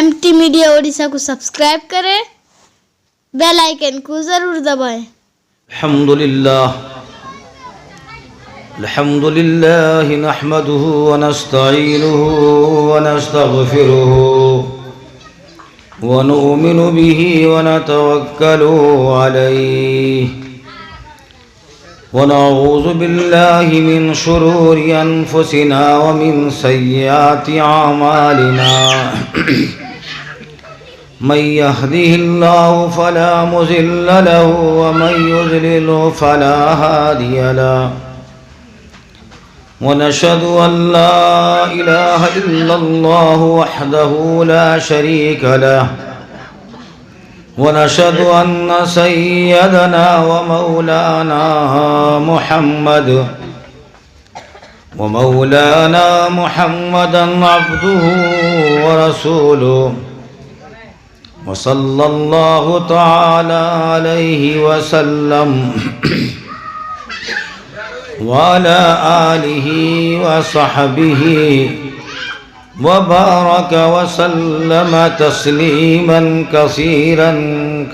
MT media Odisha को subscribe करें, bell icon को ज़रूर दबाएं। अल्हम्दुलिल्लाह नहमदुहु व नस्तईनुहु व नस्तगफिरुहु व नुमिनु बिही व नतवक्कलु अलैहि व नऊज़ु बिल्लाहि मिन शुरूरि अनफुसिना व मिन सय्यिआति अमालिना मन यहदिहिल्लाहु फला मुज़िल्ल लहु व मन युज़लिलहु फला हादिय लहु व नशहदु अल्ला इलाहा इल्लल्लाहु वहदहु ला शरीका लहु व नशहदु अन्न सय्यदना व मौलाना मुहम्मदन अब्दुहु व रसूलुहु व सल्लल्लाहु तआला अलैहि व सल्लम व अला आलिहि व सहबिहि व बारक व सल्लम तस्लीमन कसीरन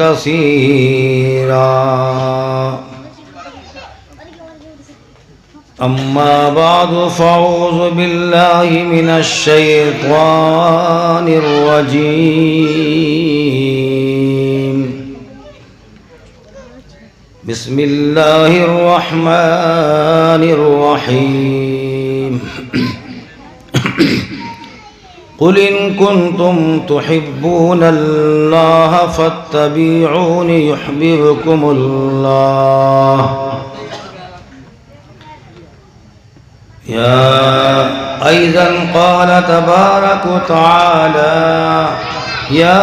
कसीरा। अम्मा बादु फ़अऊज़ु बिल्लाहि मिनश शैतानिर रजीम। बिस्मिल्लाहिर रहमानिर रहीम। कुल इन कुन्तुम तुहिब्बूनल्लाह फत्तबिऊनी युहब्बिबकुमुल्लाह। या अय्ज़न क़ाल तबारक व तआला या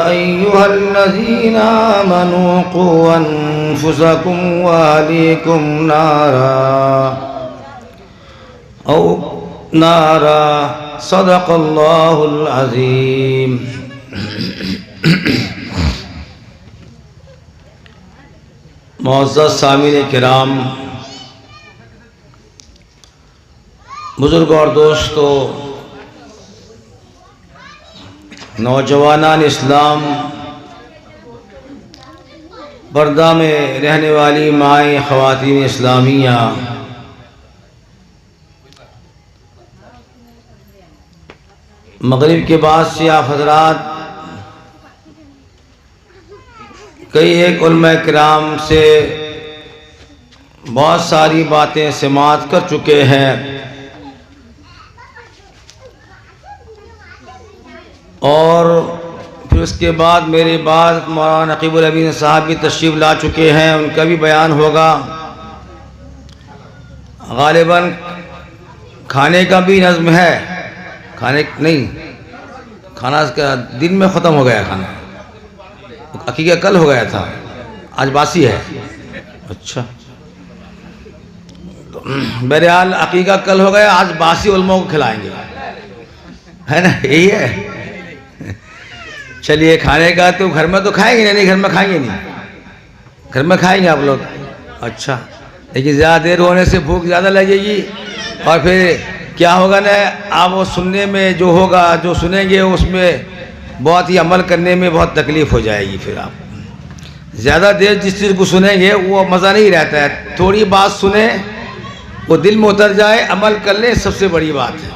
अय्युहल्लज़ीना आमनू क़ू अन्फुसकुम व अहलीकुम नारा सदक़ल्लाहुल अज़ीम। मुअज़्ज़ज़ सामिन किराम, बुज़ुर्ग और दोस्तों, नौजवानान इस्लाम, पर्दा में रहने वाली माएँ ख़वातीन इस्लामिया, मग़रिब के बाद से आप हज़रात कई एक उलमा किराम से बहुत सारी बातें समाअत कर चुके हैं और फिर उसके बाद मेरे बाद मौलाना नक़ीबुल अमीन साहब भी तशरीफ़ ला चुके हैं, उनका भी बयान होगा। ग़ालिबन खाने का भी नज़्म है, खाने नहीं, खाना का दिन में ख़त्म हो गया खाना, अक़ीक़ा कल हो गया था, आज बासी है। अच्छा, तो बहरहाल अक़ीक़ा कल हो गया, आज बासी उलमा को खिलाएंगे, है ना, यही है। चलिए, खाने का तो घर में तो खाएंगे नहीं, घर में खाएंगे नहीं, घर में खाएंगे आप लोग। अच्छा, लेकिन ज़्यादा देर होने से भूख ज़्यादा लगेगी और फिर क्या होगा ना, आप वो सुनने में जो होगा, जो सुनेंगे उसमें बहुत ही अमल करने में बहुत तकलीफ़ हो जाएगी। फिर आप ज़्यादा देर जिस चीज़ को सुनेंगे वो मज़ा नहीं रहता है। थोड़ी बात सुने, वो दिल में उतर जाए, अमल कर ले, सबसे बड़ी बात है।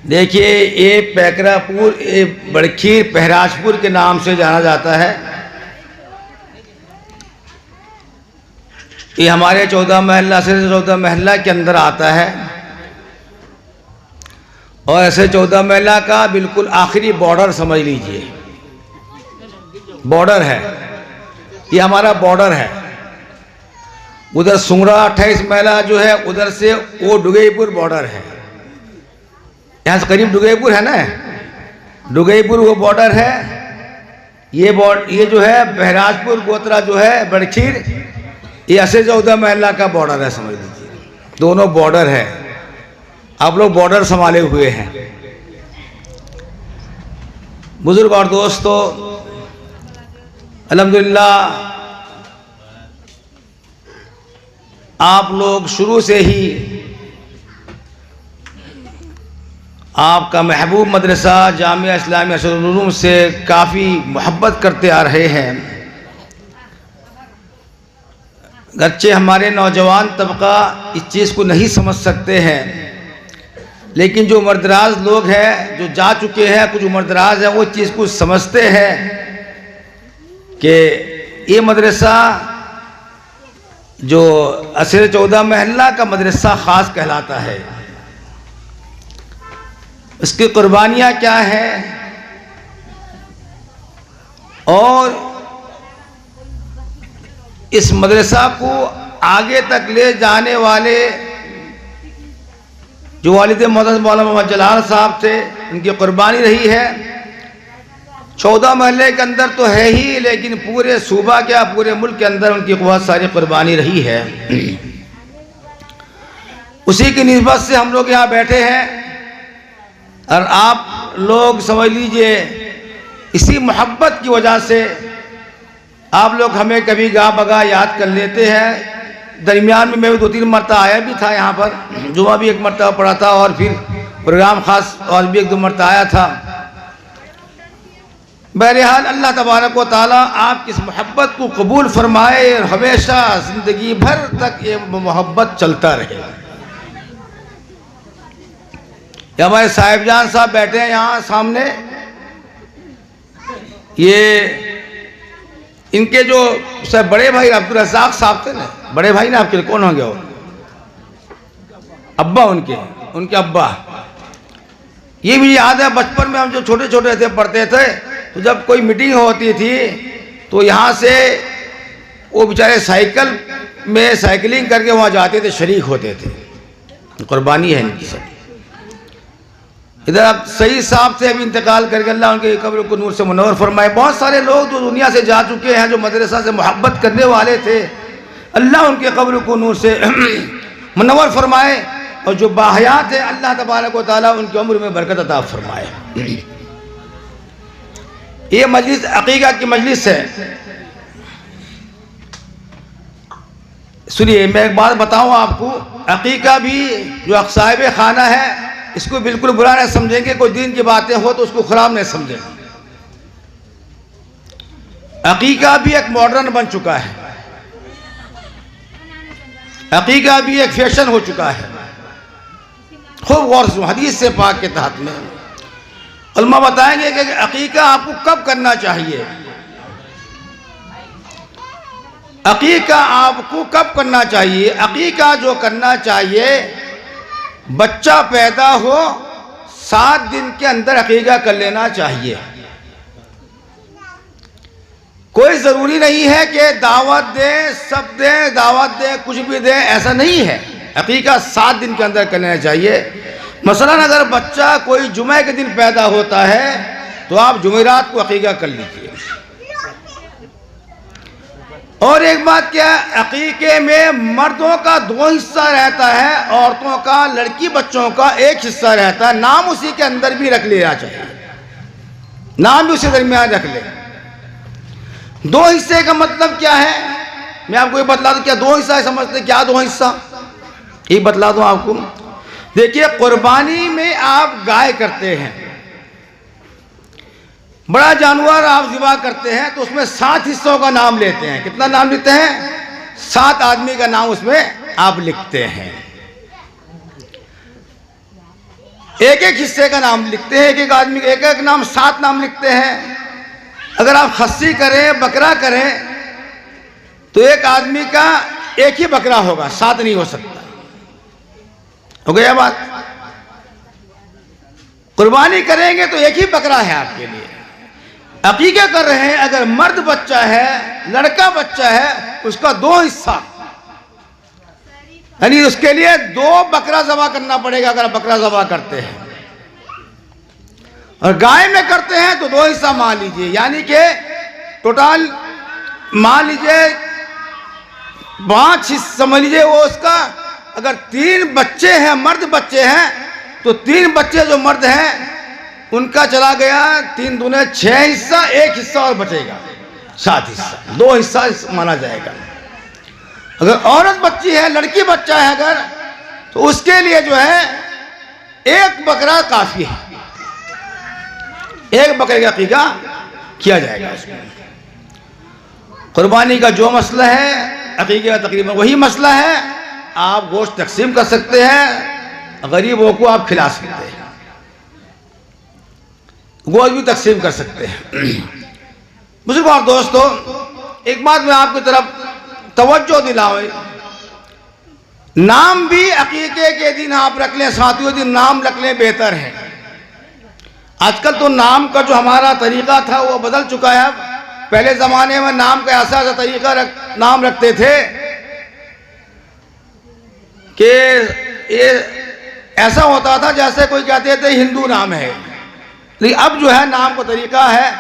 देखिए, ये पैकरापुर, ये बड़खीर पहराजपुर के नाम से जाना जाता है। ये हमारे 14 महल्ला से 14 महल्ला के अंदर आता है और ऐसे 14 महल्ला का बिल्कुल आखिरी बॉर्डर समझ लीजिए, बॉर्डर है, ये हमारा बॉर्डर है। उधर सुंगरा 28 महल्ला जो है, उधर से वो डुगईपुर बॉर्डर है, यहाँ से करीब डुगईपुर है ना, डुगईपुर वो बॉर्डर है। ये जो है बहराजपुर गोत्रा जो है बड़खीर, ये ऐसे 14 महल्ला का बॉर्डर है, समझ लीजिए, दोनों बॉर्डर है। आप लोग बॉर्डर संभाले हुए हैं। बुजुर्ग और दोस्तों, अल्हम्दुलिल्लाह आप लोग शुरू से ही आपका महबूब मदरसा जामिया इस्लामिया अशरुल उलूम से काफ़ी मोहब्बत करते आ रहे हैं। गच्चे हमारे नौजवान तबका इस चीज़ को नहीं समझ सकते हैं, लेकिन जो उम्रदराज लोग हैं, जो जा चुके हैं, कुछ उम्रदराज हैं, वो चीज़ को समझते हैं कि ये मदरसा जो असर 14 महल्ला का मदरसा ख़ास कहलाता है, इसकी कुर्बानियाँ क्या हैं और इस मदरसा को आगे तक ले जाने वाले जो वालिद मोहतरम मौलाना मोहम्मद जलाल साहब थे, उनकी कुर्बानी रही है। 14 महल्ले के अंदर तो है ही, लेकिन पूरे सूबा क्या पूरे मुल्क के अंदर उनकी बहुत सारी कुर्बानी रही है। उसी की निस्बत से हम लोग यहाँ बैठे हैं और आप लोग समझ लीजिए इसी मोहब्बत की वजह से आप लोग हमें कभी गा बगा याद कर लेते हैं। दरमियान में मैं भी 2-3 मरतबा आया भी था यहाँ पर, जुमा भी 1 मरतबा पढ़ा था और फिर प्रोग्राम ख़ास और भी 1-2 मरतबा आया था। बहरहाल अल्लाह तबारक व तआला आपकी इस मोहब्बत को कबूल फरमाए और हमेशा ज़िंदगी भर तक ये मोहब्बत चलता रहे। ये हमारे साहिबजान साहब बैठे हैं यहाँ सामने, ये इनके जो सब बड़े भाई अब्दुल रज़ाक साहब थे ना, बड़े भाई ना आपके लिए कौन होंगे वो? अब्बा उनके अब्बा। ये भी याद है बचपन में हम जो छोटे छोटे थे पढ़ते थे, तो जब कोई मीटिंग होती थी तो यहाँ से वो बेचारे साइकिल में साइकिलिंग करके वहाँ जाते थे, शरीक होते थे। कुर्बानी है इनकी सब। इधर आप सईद साहब से अभी इंतकाल करके अल्लाह उनके कब्र को नूर से मुनव्वर फरमाए। बहुत सारे लोग जो दुनिया से जा चुके हैं, जो मदरसा से मोहब्बत करने वाले थे, अल्लाह उनके कब्र को नूर से मुनव्वर फरमाए और जो बाहयात है अल्लाह तबारक व तआला उनकी उम्र में बरकत अता फरमाए। ये मजलिस अकीका की मजलिस है। सुनिए, मैं एक बात बताऊं आपको, अकीका भी जो साहिब खाना है इसको बिल्कुल बुरा नहीं समझेंगे। कोई दीन की बातें हो तो उसको खराब नहीं समझेंगे। अकीका भी एक मॉडर्न बन चुका है, अकीका भी एक फैशन हो चुका है। खूब गौर से हदीस से पाक के तहत में उलमा बताएंगे कि अकीका आपको कब करना चाहिए। अकीका आपको कब करना चाहिए? अकीका जो करना चाहिए, बच्चा पैदा हो 7 दिन के अंदर अकीका कर लेना चाहिए। कोई ज़रूरी नहीं है कि दावत दें, सब दें, दावत दें, कुछ भी दें, ऐसा नहीं है। अकीका 7 दिन के अंदर कर लेना चाहिए। मसलन अगर बच्चा कोई जुमे के दिन पैदा होता है तो आप जुमेरात को अकीका कर लीजिए। और एक बात क्या है, अकीके में मर्दों का 2 हिस्सा रहता है, औरतों का, लड़की बच्चों का 1 हिस्सा रहता है। नाम उसी के अंदर भी रख लेना चाहिए, नाम भी उसी दरमियान रख ले। 2 हिस्से का मतलब क्या है, मैं आपको ये बतला दूं। क्या 2 हिस्सा समझते? क्या 2 हिस्सा? ये बतला दूं आपको। देखिए, कुर्बानी में आप गाय करते हैं, बड़ा जानवर आप ज़िबा करते हैं, तो उसमें 7 हिस्सों का नाम लेते हैं। कितना नाम लेते हैं? 7 आदमी का नाम उसमें आप लिखते हैं। एक एक हिस्से का नाम लिखते हैं, एक एक आदमी का एक एक नाम, 7 नाम लिखते हैं। अगर आप खस्सी करें, बकरा करें, तो एक आदमी का एक ही बकरा होगा, 7 नहीं हो सकता। हो गया बात? कुर्बानी करेंगे तो एक ही बकरा है आपके लिए। अकीका कर रहे हैं, अगर मर्द बच्चा है, लड़का बच्चा है, उसका 2 हिस्सा, यानी उसके लिए 2 बकरा ज़बा करना पड़ेगा अगर बकरा ज़बा करते हैं। और गाय में करते हैं तो 2 हिस्सा मान लीजिए, यानी कि टोटल मान लीजिए 5 हिस्सा समझ लीजिए। वो उसका अगर 3 बच्चे हैं, मर्द बच्चे हैं, तो 3 बच्चे जो मर्द हैं उनका चला गया 3 दूने 6 हिस्सा, 1 हिस्सा और बचेगा, 7 हिस्सा, 2 हिस्सा माना जाएगा। अगर औरत बच्ची है, लड़की बच्चा है अगर, तो उसके लिए जो है एक बकरा काफी है, एक बकरे का अकीका किया जाएगा उसमें। कुर्बानी का जो मसला है अकीके का तकरीबन वही मसला है। आप गोश्त तकसीम कर सकते हैं, गरीबों को आप खिला सकते हैं, गोश्त भी तकसीम कर सकते हैं। मुसलमान दोस्तों, एक बात मैं आपकी तरफ तवज्जो दिलाऊं, नाम भी अकीके के दिन आप रख लें, साथियों दिन नाम रख लें बेहतर है। आजकल तो नाम का जो हमारा तरीका था वो बदल चुका है। पहले ज़माने में नाम का ऐसा तरीका नाम रखते थे कि ये ऐसा होता था जैसे कोई कहते थे हिंदू नाम है, लेकिन अब जो है नाम का तरीका है,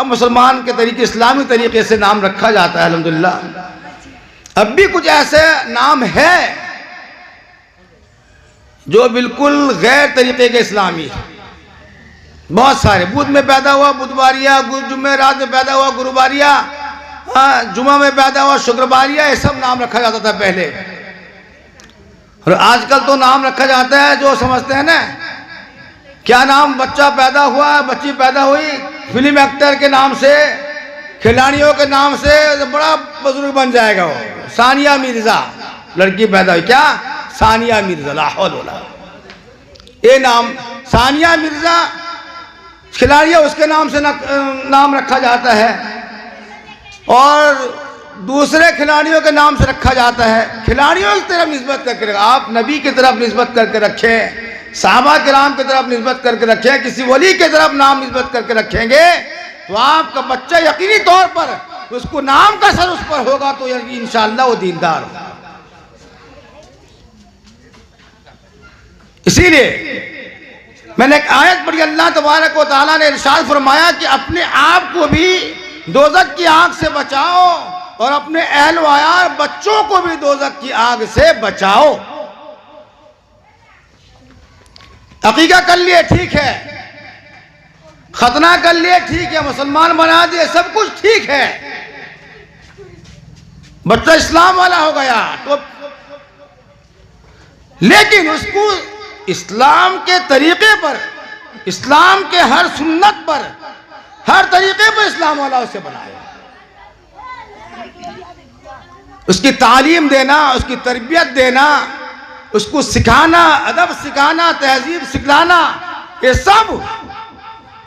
अब मुसलमान के तरीके इस्लामी तरीके से नाम रखा जाता है अल्हम्दुलिल्लाह। अब भी कुछ ऐसे नाम है जो बिल्कुल गैर तरीके के इस्लामी है, बहुत सारे। बुध में पैदा हुआ बुधवारिया, जुमेरात में पैदा हुआ गुरुवारिया, जुमा में पैदा हुआ शुक्रवारिया, ये सब नाम रखा जाता था पहले। और आजकल तो नाम रखा जाता है जो समझते हैं ना, क्या नाम, बच्चा पैदा हुआ, बच्ची पैदा हुई, फिल्म एक्टर के नाम से, खिलाड़ियों के नाम से बड़ा बुजुर्ग बन जाएगा वो। सानिया मिर्जा लड़की पैदा हुई, क्या सानिया मिर्जा, ला हौल वला, ये नाम सानिया मिर्जा खिलाड़ी है, उसके नाम से नाम रखा जाता है। और दूसरे खिलाड़ियों के नाम से रखा जाता है। खिलाड़ियों की तरफ निस्बत करके, आप नबी की तरफ निस्बत करके रखें, साहबा किराम की तरफ निस्बत करके रखें, किसी वली की तरफ नाम निस्बत करके रखेंगे तो आपका बच्चा यकीनी तौर पर उसको नाम का असर उस पर होगा तो इंशाअल्लाह वो दीनदार होगा। इसीलिए मैंने एक आयत पढ़ी, अल्लाह तबारक व तआला ने इरशाद फरमाया कि अपने आप को भी दोज़ख की आग से बचाओ और अपने अहल व अयाल बच्चों को भी दोज़ख की आग से बचाओ। अकीका कर लिए ठीक है, खतना कर लिए ठीक है, मुसलमान बना दिए, सब कुछ ठीक है, बच्चा इस्लाम वाला हो गया तो, लेकिन उसको इस्लाम के तरीके पर, इस्लाम के हर सुन्नत पर, हर तरीके पर इस्लाम वाला उसे बनाए, उसकी तालीम देना, उसकी तरबियत देना, उसको सिखाना, अदब सिखाना, तहजीब सिखलाना, ये सब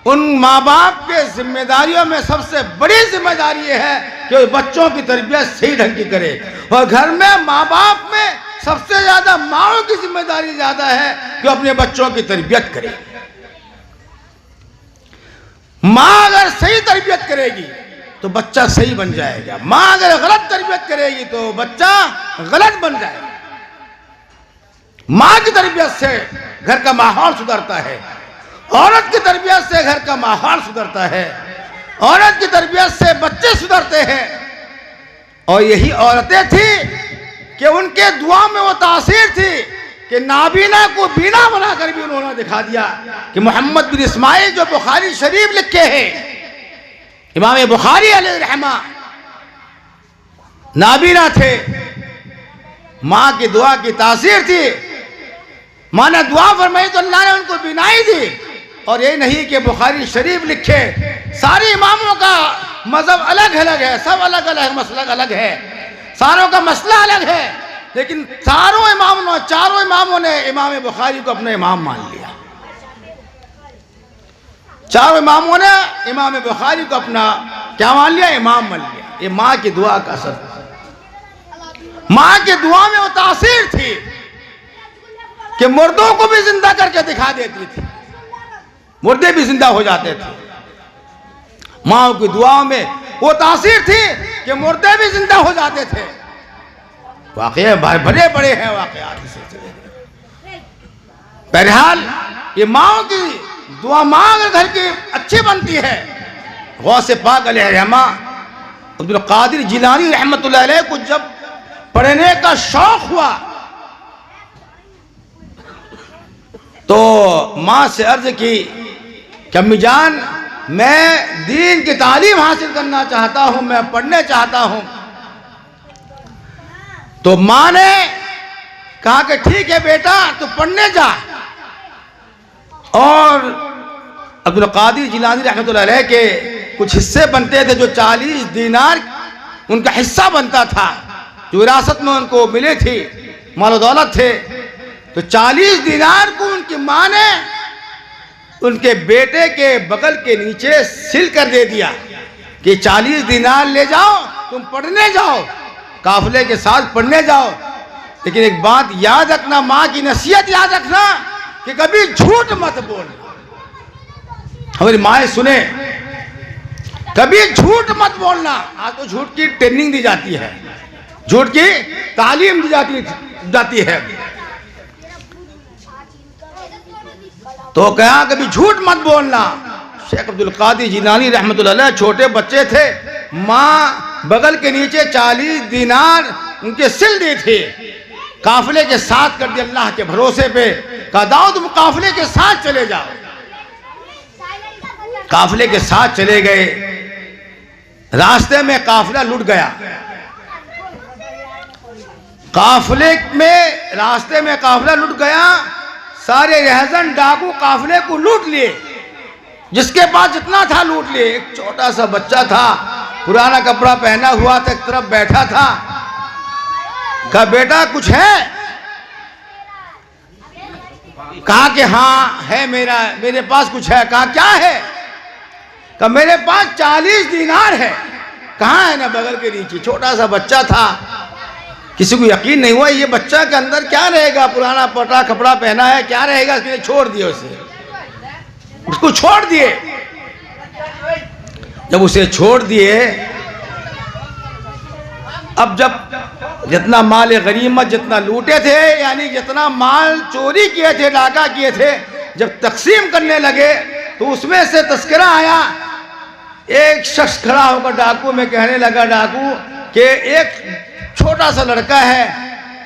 उन माँ बाप के जिम्मेदारियों में सबसे बड़ी जिम्मेदारी है कि वो बच्चों की तरबियत सही ढंग की करे। और घर में माँ बाप में सबसे ज्यादा माओ की जिम्मेदारी ज्यादा है कि अपने बच्चों की तरबियत करे। माँ अगर सही तरबियत करेगी तो बच्चा सही बन जाएगा, माँ अगर गलत तरबियत करेगी तो बच्चा गलत बन जाएगा। माँ की तरबियत से घर का माहौल सुधरता है, औरत की तरबियत से घर का माहौल सुधरता है, औरत की तरबियत से बच्चे सुधरते हैं। और यही औरतें थी कि उनके दुआ में वो तासीर थी कि नाबीना को बीना बनाकर भी उन्होंने दिखा दिया कि मोहम्मद बिन इस्माइल जो बुखारी शरीफ लिखे हैं, इमाम बुखारी अलैहि रहमा नाबीना थे। माँ की दुआ की तासीर थी, माँ ने दुआ फरमाई तो अल्लाह ने उनको बीनाई दी। और ये नहीं कि बुखारी शरीफ लिखे, सारे इमामों का मजहब अलग अलग है, सब अलग अलग मसलक अलग है, सारों का मसला अलग है, लेकिन चारों इमामों ने इमाम बुखारी को अपना इमाम मान लिया। चारों इमामों ने इमाम बुखारी को अपना क्या मान लिया, इमाम मान लिया। ये माँ की दुआ का असर, माँ की दुआ में वो तासीर थी कि मुर्दों को भी जिंदा करके दिखा देती थी, मुर्दे भी जिंदा हो जाते थे। माँ की दुआ में वो तासीर थी कि मुर्दे भी जिंदा हो जाते थे। वाकई बड़े बड़े हैं वाकयात। बहरहाल ये माँ की दुआ, माँ अगर घर की अच्छी बनती है, गौसे पाक अलैहि रहमा अब्दुल कादिर जिलानी रहमतुल्लाह अलैह को जब पढ़ने का शौक हुआ तो माँ से अर्ज की कि अम्मी जान, मैं दीन की तालीम हासिल करना चाहता हूं, मैं पढ़ने चाहता हूं। तो माँ ने कहा कि ठीक है बेटा, तू पढ़ने जा, अब्दुल कादिर जिलानी रहमतुल्लाह अलैह के कुछ हिस्से बनते थे, जो 40 दीनार उनका हिस्सा बनता था, जो विरासत में उनको मिले थी, माल दौलत थे। तो 40 दीनार को उनकी माँ ने उनके बेटे के बगल के नीचे सिल कर दे दिया कि 40 दीनार ले जाओ, तुम पढ़ने जाओ, काफिले के साथ पढ़ने जाओ। लेकिन एक बात याद रखना, माँ की नसीहत याद रखना कि कभी झूठ मत बोलना। हमारी माएँ सुने, कभी झूठ मत बोलना। आज तो झूठ की ट्रेनिंग दी जाती है, झूठ की तालीम दी जाती है। तो क्या कभी झूठ मत बोलना। शेख अब्दुल कादिर जिलानी रहमतुल्लाह अलैह छोटे बच्चे थे, माँ बगल के नीचे 40 दीनार उनके सिल दी थी, काफिले के साथ कर दिया अल्लाह के भरोसे पे। कहा दाओ तुम काफिले के साथ चले जाओ। काफिले के साथ चले गए, रास्ते में काफिला लुट गया। रास्ते में काफिला लुट गया। सारे रहजन डाकू काफिले को लूट लिए, जिसके पास जितना था लूट लिए। एक छोटा सा बच्चा था, पुराना कपड़ा पहना हुआ था, एक तरफ बैठा था। कहा बेटा कुछ है? कहा कि हाँ है, मेरे पास कुछ है। कहा क्या है? कहा मेरे पास 40 दीनार है। कहाँ है? ना बगल के नीचे। छोटा सा बच्चा था, किसी को यकीन नहीं हुआ ये बच्चा के अंदर क्या रहेगा, पुराना पटा कपड़ा पहना है, क्या रहेगा। इसलिए छोड़ दिए उसको छोड़ दिए। जब उसे छोड़ दिए, अब जब जितना माल गनीमत जितना लूटे थे, यानी जितना माल चोरी किए थे, डाका किए थे, जब तकसीम करने लगे तो उसमें से तस्करा आया। एक शख्स खड़ा होकर डाकू में कहने लगा, डाकू कि एक छोटा सा लड़का है,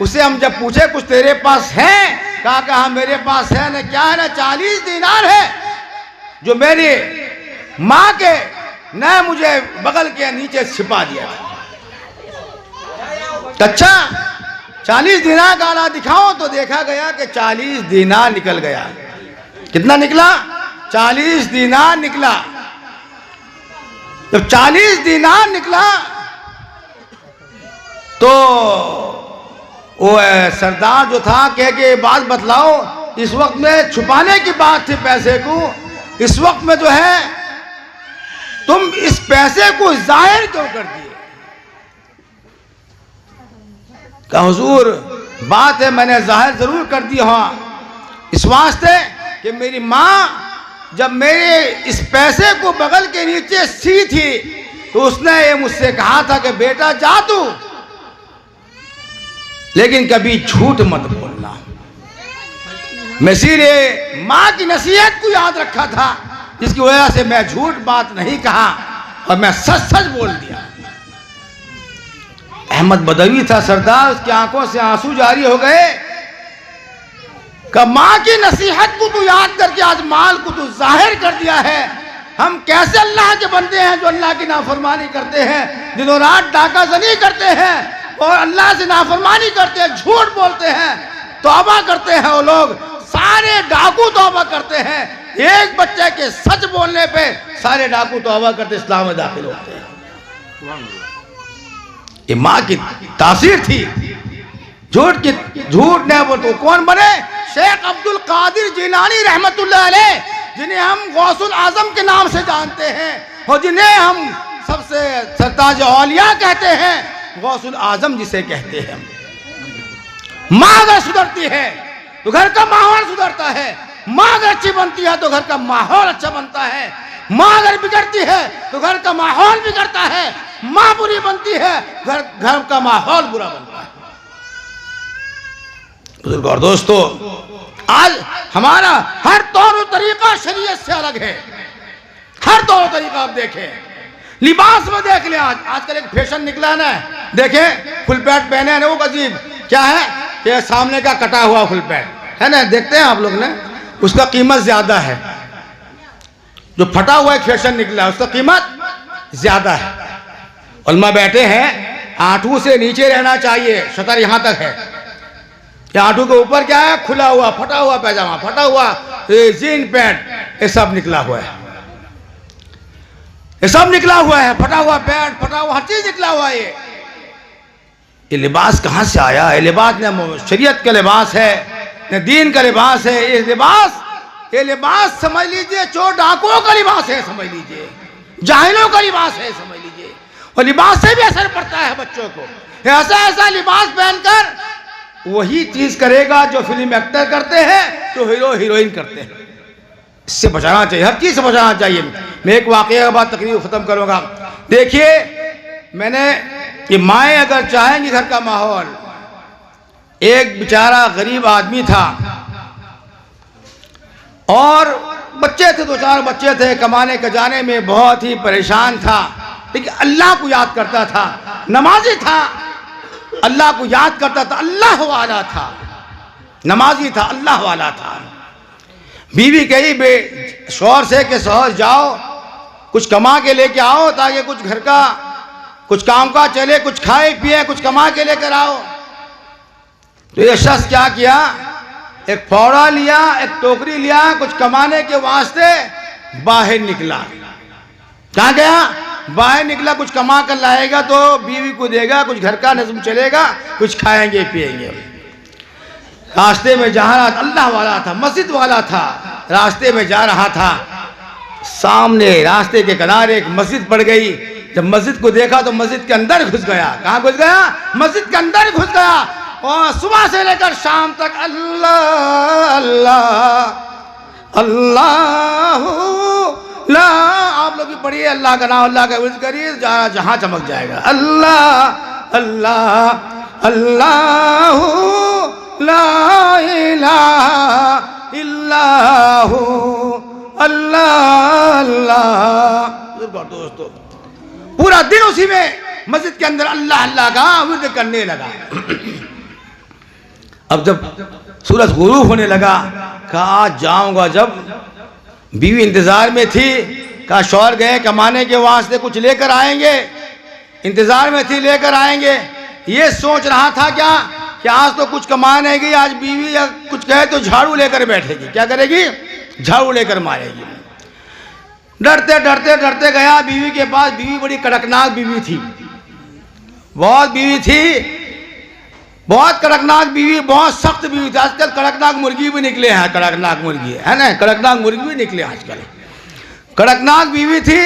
उसे हम जब पूछे कुछ तेरे पास है? कहा मेरे पास है ना। क्या है ना? 40 दीनार है, जो मेरी माँ के ने मुझे बगल के नीचे छिपा दिया था। अच्छा 40 दीनार का आला दिखाओ, तो देखा गया कि 40 दीनार निकल गया। कितना निकला? 40 दीनार निकला। जब 40 दीनार निकला तो वो सरदार जो था कह के बात बतलाओ, इस वक्त में छुपाने की बात थी पैसे को, इस वक्त में जो है तुम इस पैसे को जाहिर क्यों कर दिए? कहा हुजूर बात है, मैंने जाहिर जरूर कर दी, हाँ इस वास्ते कि मेरी माँ जब मेरे इस पैसे को बगल के नीचे सी थी तो उसने ये मुझसे कहा था कि बेटा जा तू, लेकिन कभी झूठ मत बोलना। मैं इसीलिए माँ की नसीहत को याद रखा था, जिसकी वजह से मैं झूठ बात नहीं कहा और मैं सच सच बोल दिया। अहमद बदवी था सरदार, उसकी आंखों से आंसू जारी हो गए। कब माँ की नसीहत को तू याद करके आज माल को तू जाहिर कर दिया है। हम कैसे अल्लाह के बंदे हैं जो अल्लाह की नाफरमानी करते हैं, दिनों रात डाका जनी करते हैं और अल्लाह से नाफरमानी करते हैं, झूठ बोलते हैं, तौबा करते हैं। वो लोग सारे डाकू तौबा करते हैं, एक बच्चे के सच बोलने पे सारे डाकू तौबा करते इस्लाम में दाखिल होते हैं। ये माँ की तासीर थी। झूठ ने वो तो कौन बने? शेख अब्दुल कादिर जिलानी रहमतुल्लाह अलैह, जिन्हें हम गौसुल आजम के नाम से जानते हैं और जिन्हें हम सबसे सरताज औलिया कहते हैं, गौसुल आजम जिसे कहते हैं। माँ अगर सुधरती है तो घर का माहौल सुधरता है, माँ अगर अच्छी बनती है तो घर का माहौल अच्छा बनता है, माँ अगर बिगड़ती है तो घर का माहौल बिगड़ता है, माँ बुरी बनती है घर का माहौल बुरा बनता है। बुजुर्ग और दोस्तों, आज हमारा हर तौर तरीका शरीयत से अलग है। हर तौर तरीका आप देखें, लिबास में देख लें। आजकल एक फैशन निकला है ना, देखें फुल पैंट पहने हैं, वो अजीब क्या है कि सामने का कटा हुआ फुल पैंट है ना, देखते हैं आप लोग ने, उसका कीमत ज्यादा है। जो फटा हुआ एक फैशन निकला है उसका कीमत ज्यादा है। उलमा बैठे हैं, आंटू से नीचे रहना चाहिए, शतर यहां तक है। आंटू के ऊपर क्या है? खुला हुआ फटा हुआ पैजामा, फटा हुआ जीन पैंट, ये सब निकला हुआ है, ये सब निकला हुआ है, फटा हुआ पैंट, फटा हुआ हर चीज निकला हुआ है। ये लिबास कहाँ से आया? ये लिबास न शरीयत का लिबास है, न दीन का लिबास है। ये लिबास समझ लीजिए चोर डाकुओं का लिबास है, समझ लीजिए जाहिलों का लिबास है, समझ लीजिए। और लिबास से भी असर पड़ता है बच्चों को। ऐसा ऐसा लिबास पहनकर वही चीज करेगा जो फिल्म एक्टर करते हैं, जो हीरो हीरोइन करते हैं। इससे बचाना चाहिए, हर चीज से बचाना चाहिए। मैं एक वाकया के बाद तकरीर खत्म करूंगा। देखिए, मैंने ये माएँ अगर चाहेंगी घर का माहौल, एक बेचारा गरीब आदमी था और बच्चे थे, 2-4 बच्चे थे, कमाने के जाने में बहुत ही परेशान था, लेकिन अल्लाह को याद करता था, नमाजी था, अल्लाह को याद करता था, अल्लाह वाला था, नमाजी था, अल्लाह वाला था। बीवी कही शौहर से कि शौहर जाओ कुछ कमा के लेके आओ ताकि कुछ घर का कुछ काम का चले, कुछ खाए पिए, कुछ कमा के लेकर आओ। तो ये शख्स क्या किया, एक फावड़ा लिया, एक टोकरी लिया, कुछ कमाने के वास्ते बाहर निकला। कहाँ गया? बाहर निकला, कुछ कमा कर लाएगा तो बीवी को देगा, कुछ घर का नज़म चलेगा, कुछ खाएंगे पिएंगे। रास्ते में जा रहा था, अल्लाह वाला था, मस्जिद वाला था, रास्ते में जा रहा था, सामने रास्ते के किनारे एक मस्जिद पड़ गई। जब मस्जिद को देखा तो मस्जिद के अंदर घुस गया। कहाँ घुस गया? मस्जिद के अंदर घुस गया और सुबह से लेकर शाम तक अल्लाह अल्लाह अल्लाह ला, आप लोग भी पढ़िए, अल्लाह का नाम, अल्लाह का विज़्र करिए, जहाँ चमक जाएगा। अल्लाह अल्लाह अल्लाह ला इलाहा इल्लाहु अल्लाह अल्लाह। दोस्तों, पूरा दिन उसी में मस्जिद के अंदर अल्लाह अल्लाह का विज़्र करने लगा। अब जब सूरज गुरूब होने लगा, कहा आज जाऊंगा। जब बीवी इंतजार में थी, कहा शौहर गए कमाने के वास्ते, कुछ लेकर आएंगे, इंतजार में थी लेकर आएंगे। ये सोच रहा था क्या कि आज तो कुछ कमाने गई, आज बीवी या कुछ कहे तो झाड़ू लेकर बैठेगी। क्या करेगी? झाड़ू लेकर मारेगी। डरते डरते डरते गया बीवी के पास। बीवी बड़ी कड़कनाक बीवी थी, बहुत बीवी थी, बहुत कड़कनाक बीवी, बहुत सख्त बीवी थी। आजकल कड़कनाक मुर्गी भी निकले हैं, कड़कनाक मुर्गी है ना, कड़कनाक मुर्गी भी निकले आजकल। कड़कनाक बीवी थी।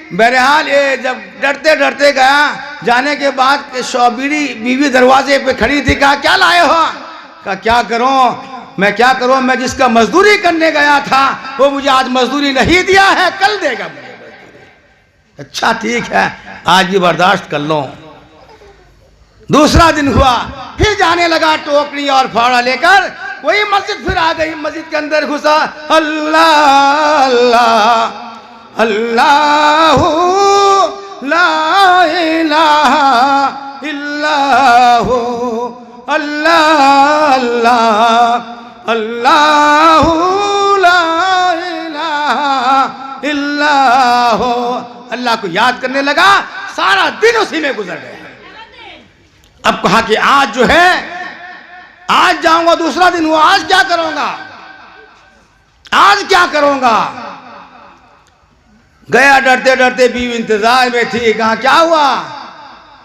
बहरहाल ये जब डरते डरते गया, जाने के बाद बीवी दरवाजे पे खड़ी थी। कहा क्या लाए हो? कहा क्या करूं मैं जिसका मजदूरी करने गया था वो मुझे आज मजदूरी नहीं दिया है, कल देगा मुझे मजदूरी। अच्छा ठीक है, आज भी बर्दाश्त कर लो। दूसरा दिन हुआ, फिर जाने लगा टोकरी और फावड़ा लेकर, वही मस्जिद फिर आ गई। मस्जिद के अंदर घुसा, अल्लाह अल्लाह अल्लाह ला इलाहा इल्लाहु अल्लाह अल्लाह अल्लाह ला इलाहा इल्लाहु। अल्लाह को याद करने लगा, सारा दिन उसी में गुजर गया। अब कहा कि आज जो है, आज जाऊंगा, दूसरा दिन हुआ, आज क्या करूंगा, आज क्या करूंगा। गया डरते डरते, बीवी इंतजार में थी। कहा क्या हुआ?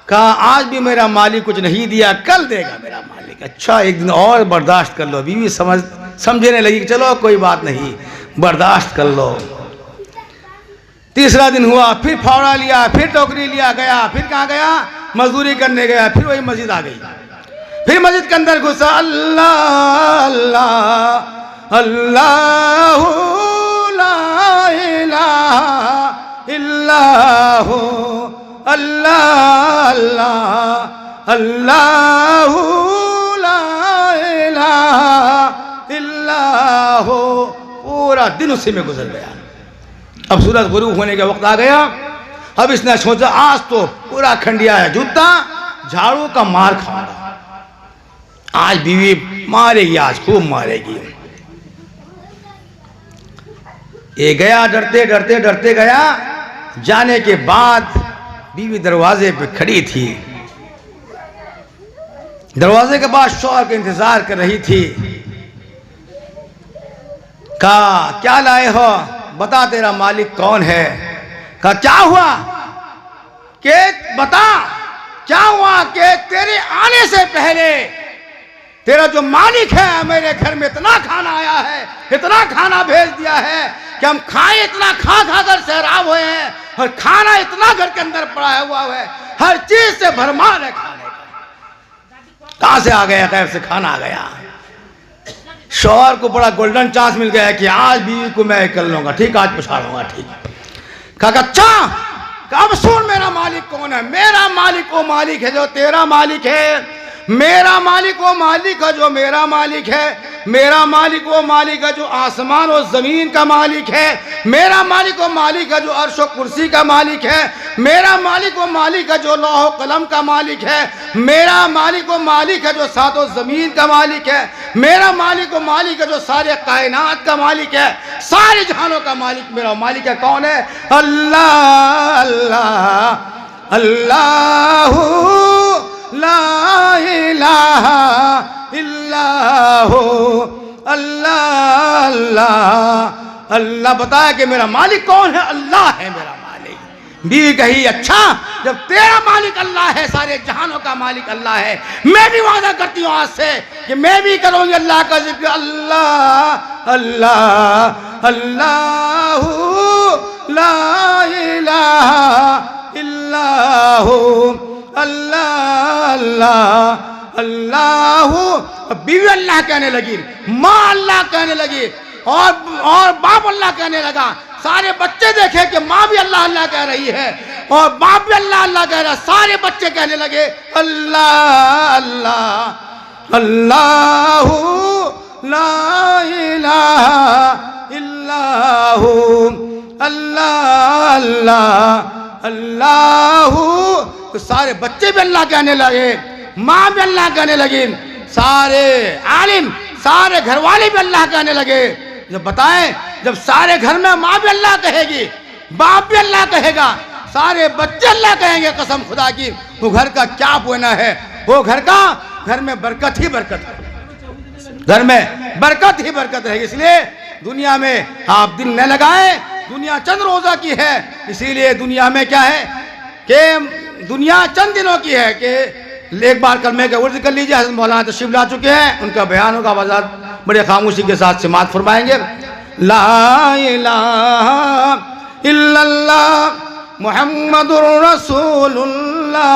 कहा आज भी मेरा मालिक कुछ नहीं दिया, कल देगा मेरा मालिक। अच्छा एक दिन और बर्दाश्त कर लो। बीवी समझने लगी कि चलो कोई बात नहीं, बर्दाश्त कर लो। तीसरा दिन हुआ, फिर फावड़ा लिया, फिर टोकरी लिया, गया। फिर कहाँ गया? मजदूरी करने गया। फिर वही मस्जिद आ गई। फिर मस्जिद के अंदर घुसा, अल्लाह अल्लाह अल्लाह ला इलाहा इल्लाहु अल्लाह अल्लाह अल्लाह ला इलाहा इल्लाहु। पूरा दिन उसी में गुजर गया। अब सूरज गुरूब होने का वक्त आ गया। अब इसने सोचा आज तो पूरा खंडिया है, जूता झाड़ू का मार खाऊंगा, आज बीवी मारेगी, आज खूब मारेगी। ये गया, डरते डरते डरते गया। जाने के बाद बीवी दरवाजे पे खड़ी थी। दरवाजे के पास शौहर का इंतजार कर रही थी। कहा क्या लाए हो, बता तेरा मालिक कौन है। कहा क्या हुआ, के बता क्या हुआ कि तेरे आने से पहले तेरा जो मालिक है मेरे घर में इतना खाना आया है, इतना खाना भेज दिया है कि हम खाए, इतना खा खा कर सहराब हुए हैं, और खाना इतना घर के अंदर पड़ा हुआ है, हर चीज से भरमार है खाने का। कहां से आ गया, कैब से खाना आ गया। शौहर को बड़ा गोल्डन चांस मिल गया कि आज बीवी को मैं कर लूंगा, ठीक, आज पुछाड़ूंगा, ठीक। कहा अच्छा अब सुन मेरा मालिक कौन है। मेरा मालिक वो मालिक है जो तेरा मालिक है, मेरा मालिक वो मालिक है जो मेरा मालिक है, मेरा मालिक वो मालिक है जो आसमान और जमीन का मालिक है, मेरा मालिक वो मालिक है जो अर्श और कुर्सी का मालिक है, मेरा मालिक वो मालिक है जो लौह कलम का मालिक है, मेरा मालिक वो मालिक है जो सातों जमीन का मालिक है, मेरा मालिक वो मालिक है जो सारे कायनात का मालिक है, सारे जहानों का मालिक मेरा मालिक है। कौन है? अल्लाह अल्लाह अल्लाह ला इलाहा इल्लाहु अल्लाह अल्लाह अल्लाह। बताया कि मेरा मालिक कौन है? अल्लाह है मेरा मालिक। बीवी कही अच्छा जब तेरा मालिक अल्लाह है, सारे जहानों का मालिक अल्लाह है, मैं भी वादा करती हूँ आज से कि मैं भी करूंगी अल्लाह का जिक्र। अल्लाह अल्लाह अल्लाहु ला इलाहा इल्लाहु अल्लाह अल्लाह अल्लाह। बीवी अल्लाह कहने लगी, माँ अल्लाह कहने लगी, और बाप अल्लाह कहने लगा। सारे बच्चे देखे कि माँ भी अल्लाह अल्लाह कह रही है और बाप भी अल्लाह अल्लाह कह रहा है। सारे बच्चे कहने लगे अल्लाह अल्लाह अल्लाहु ला इलाहा इल्लाहु अल्लाह अल्लाह अल्लाहु। तो सारे बच्चे भी अल्लाह कहने लगे, माँ भी अल्लाह कहने लगी, सारे आलिम, सारे घर वाले भी अल्लाह कहने लगे। जब बताएं, जब सारे घर में माँ भी अल्लाह कहेगी, बाप भी अल्लाह कहेगा, सारे बच्चे अल्लाह कहेंगे, कसम खुदा की, वो घर का क्या बोना है, वो घर में बरकत ही बरकत है, घर में बरकत ही बरकत रहेगी। इसलिए दुनिया में आप दिल न लगाएं, दुनिया चंद रोजा की है, इसीलिए दुनिया में क्या है कि दुनिया चंद दिनों की है कि एक बार कलमे का उर्द कर लीजिए। हज़रत मौलाना तशरीफ ला चुके हैं, उनका बयान होगा, आवाज़ बड़े खामोशी के साथ समाअत फरमाएंगे। ला इलाहा इल्लल्लाह मुहम्मदुर रसूलुल्लाह,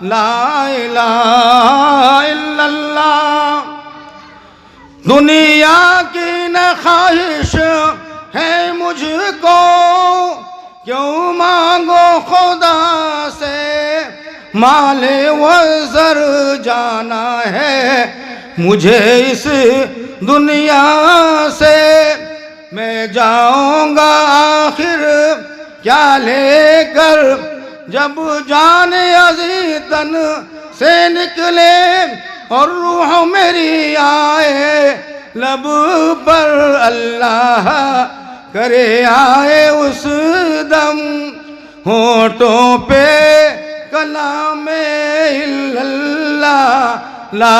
ला इलाहा इल्लल्लाह। दुनिया की न ख्वाहिश है मुझको, क्यों मांगो खुदा से माले वज़र जाना है मुझे इस दुनिया से। मैं जाऊंगा आखिर क्या लेकर, जब जान अज़ी तन से निकले और रूह मेरी आए लब पर, अल्लाह करे आए उस दम, होठों पे कलामे इल्लल्लाह, ला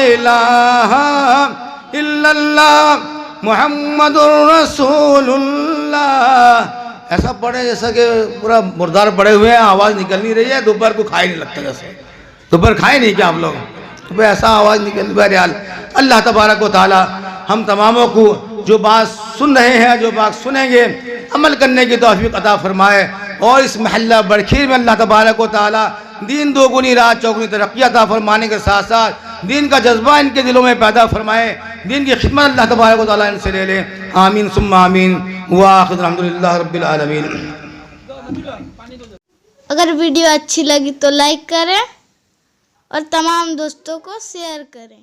इलाहा इल्लल्लाह मुहम्मदुर रसूलुल्लाह। ऐसा पढ़े जैसा कि पूरा मुर्दार पड़े हुए हैं, आवाज़ निकल नहीं रही है, दोपहर को खाए नहीं लगता, जैसे दोपहर खाए नहीं क्या आप लोग, तो ऐसा आवाज़ निकल। बहरहाल अल्लाह तबारक व तआला हम तमामों को जो बात सुन रहे हैं, जो बात सुनेंगे, अमल करने की तौफीक अता फरमाए, और इस महल्ला बड़खीर में अल्लाह तबारक व तआला दीन दोगुनी रात चौगुनी तरक्की अता फरमाने के साथ साथ दीन का जज्बा इनके दिलों में पैदा फरमाए, दीन की खिदमत अल्लाह तबारक व तआला इनसे ले ले। आमीन सुम्मा आमीन व आखिर अल्हम्दुलिल्लाह रब्बिल आलमीन। अगर वीडियो अच्छी लगी तो लाइक करें और तमाम दोस्तों को शेयर करें।